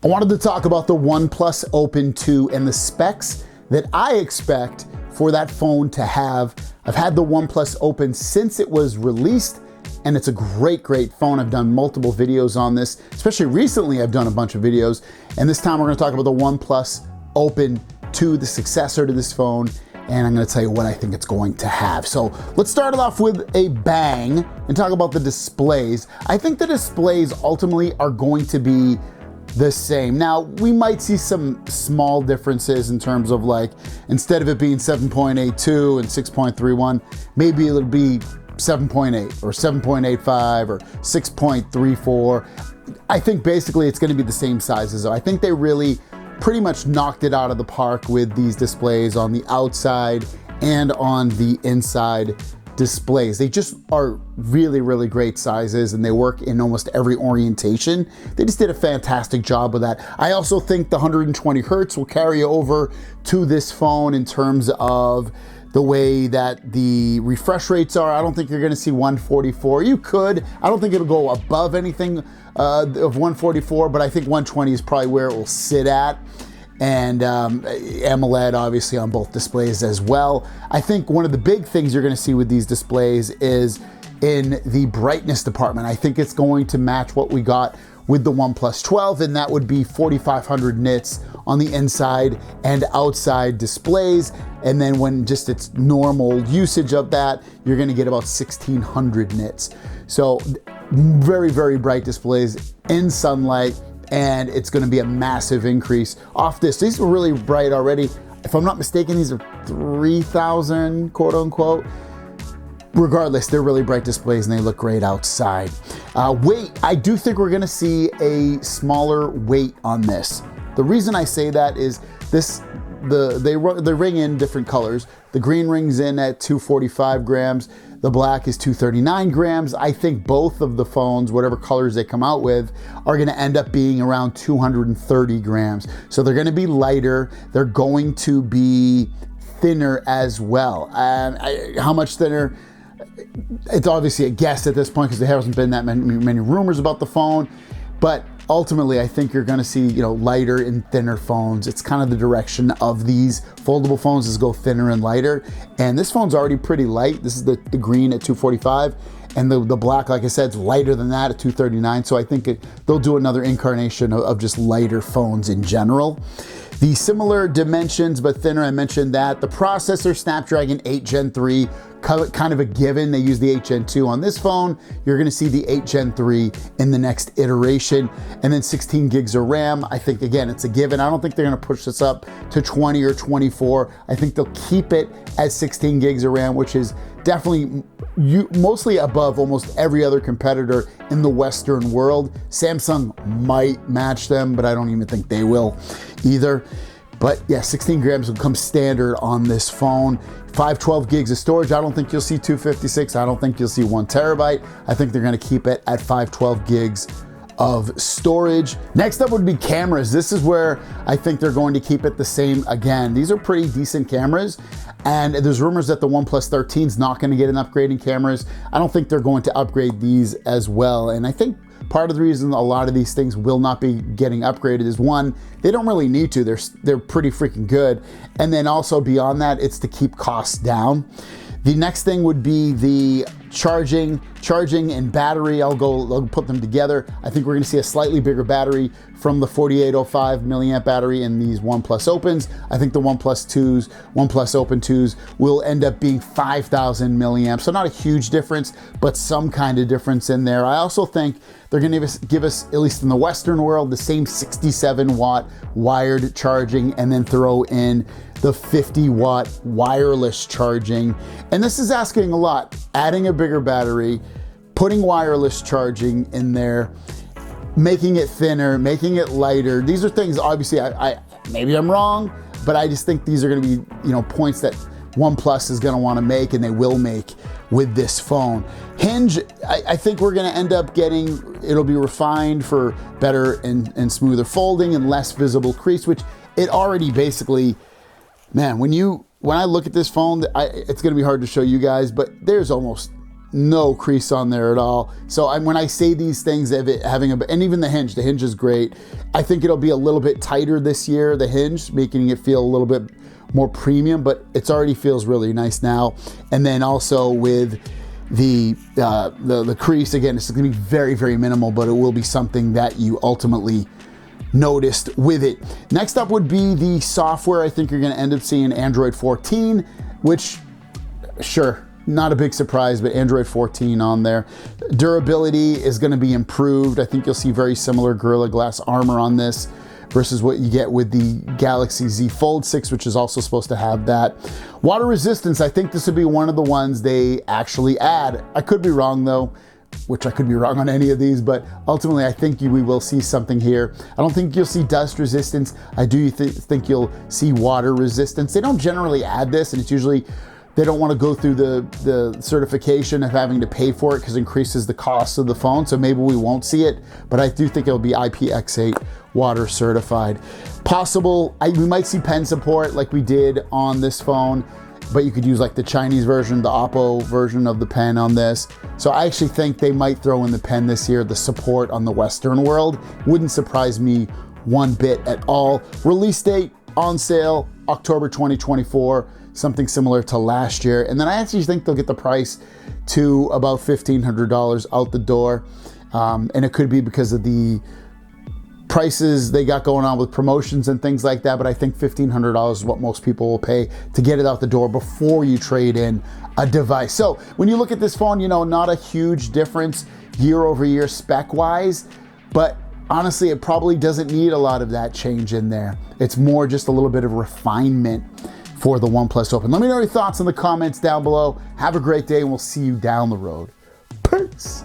I wanted to talk about the OnePlus Open 2 and the specs that I expect for that phone to have. I've had the OnePlus Open since it was released, and it's a great phone. I've done multiple videos on this, especially recently I've done a bunch of videos, and this time we're gonna talk about the OnePlus Open 2, the successor to this phone, and I'm gonna tell you what I think it's going to have. So let's start it off with a bang and talk about the displays. I think the displays ultimately are going to be the same. Now, we might see some small differences in terms of, like, instead of it being 7.82 and 6.31, maybe it'll be 7.8 or 7.85 or 6.34. I think basically it's gonna be the same sizes. I think they really pretty much knocked it out of the park with these displays on the outside and on the inside displays. They just are really great sizes, and they work in almost every orientation. They just did a fantastic job with that. I also think the 120 Hertz will carry over to this phone in terms of the way that the refresh rates are. I don't think you're gonna see 144. You could. I don't think it'll go above anything of 144, but I think 120 is probably where it will sit at. And AMOLED obviously on both displays as well. I think one of the big things you're gonna see with these displays is in the brightness department. I think it's going to match what we got with the OnePlus 12, and that would be 4,500 nits on the inside and outside displays. And then when just its normal usage of that, you're gonna get about 1,600 nits. So very bright displays in sunlight, and it's gonna be a massive increase off this. These were really bright already. If I'm not mistaken, these are 3,000, quote unquote. Regardless, they're really bright displays and they look great outside. Weight, I do think we're gonna see a smaller weight on this. The reason I say that is they ring in different colors. The green rings in at 245 grams. The black is 239 grams. I think both of the phones, whatever colors they come out with, are gonna end up being around 230 grams. So they're gonna be lighter. They're going to be thinner as well. How much thinner? It's obviously a guess at this point because there hasn't been that many rumors about the phone, but ultimately I think you're gonna see, lighter and thinner phones. It's kind of the direction of these foldable phones, is go thinner and lighter. And this phone's already pretty light. This is the green at 245, and the black, like I said, is lighter than that at 239. So I think they'll do another incarnation of just lighter phones in general. The similar dimensions but thinner, I mentioned that. The processor, Snapdragon 8 Gen 3, kind of a given. They use the 8 Gen 2 on this phone. You're gonna see the 8 Gen 3 in the next iteration. And then 16 gigs of RAM. I think, again, it's a given. I don't think they're gonna push this up to 20 or 24. I think they'll keep it at 16 gigs of RAM, which is definitely mostly above almost every other competitor in the Western world. Samsung might match them, but I don't even think they will either. But yeah, 16 grams will come standard on this phone. 512 gigs of storage. I don't think you'll see 256. I don't think you'll see 1 terabyte. I think they're gonna keep it at 512 gigs of storage. Next up would be cameras. This is where I think they're going to keep it the same again. These are pretty decent cameras, and there's rumors that the OnePlus 13 is not gonna get an upgrade in cameras. I don't think they're going to upgrade these as well. And I think part of the reason a lot of these things will not be getting upgraded is, one, they don't really need to. They're pretty freaking good. And then also beyond that, it's to keep costs down. The next thing would be the charging and battery. I'll put them together. I think we're gonna see a slightly bigger battery from the 4805 milliamp battery in these OnePlus Opens. I think the OnePlus Open 2s will end up being 5,000 milliamps. So not a huge difference, but some kind of difference in there. I also think they're gonna give us, at least in the Western world, the same 67 watt wired charging, and then throw in the 50 watt wireless charging. And this is asking a lot. Adding a bigger battery, putting wireless charging in there, making it thinner, making it lighter. These are things, obviously, I maybe I'm wrong, but I just think these are gonna be, points that OnePlus is gonna wanna make, and they will make with this phone. Hinge, I think we're gonna end up getting, it'll be refined for better and smoother folding and less visible crease, which it already basically, man, when I look at this phone, it's gonna be hard to show you guys, but there's almost no crease on there at all. So when I say these things, and even the hinge is great. I think it'll be a little bit tighter this year, the hinge, making it feel a little bit more premium, but it already feels really nice now. And then also with the crease, again, it's gonna be very, very minimal, but it will be something that you ultimately noticed with it. Next up would be the software. I think you're gonna end up seeing Android 14, which, sure, not a big surprise, but Android 14 on there. Durability is gonna be improved. I think you'll see very similar Gorilla Glass armor on this versus what you get with the Galaxy Z Fold 6, which is also supposed to have that. Water resistance, I think this would be one of the ones they actually add. I could be wrong though, which I could be wrong on any of these, but ultimately I think we will see something here. I don't think you'll see dust resistance. I do think you'll see water resistance. They don't generally add this, and it's usually, they don't want to go through the certification of having to pay for it because it increases the cost of the phone, so maybe we won't see it, but I do think it'll be IPX8 water certified. Possible, we might see pen support like we did on this phone, but you could use like the Chinese version, the Oppo version of the pen on this. So I actually think they might throw in the pen this year, the support on the Western world. Wouldn't surprise me one bit at all. Release date on sale, October 2024, something similar to last year. And then I actually think they'll get the price to about $1,500 out the door. And it could be because of the prices they got going on with promotions and things like that, but I think $1,500 is what most people will pay to get it out the door before you trade in a device. So when you look at this phone, not a huge difference year over year spec wise, but honestly, it probably doesn't need a lot of that change in there. It's more just a little bit of refinement for the OnePlus Open. Let me know your thoughts in the comments down below. Have a great day, and we'll see you down the road. Peace.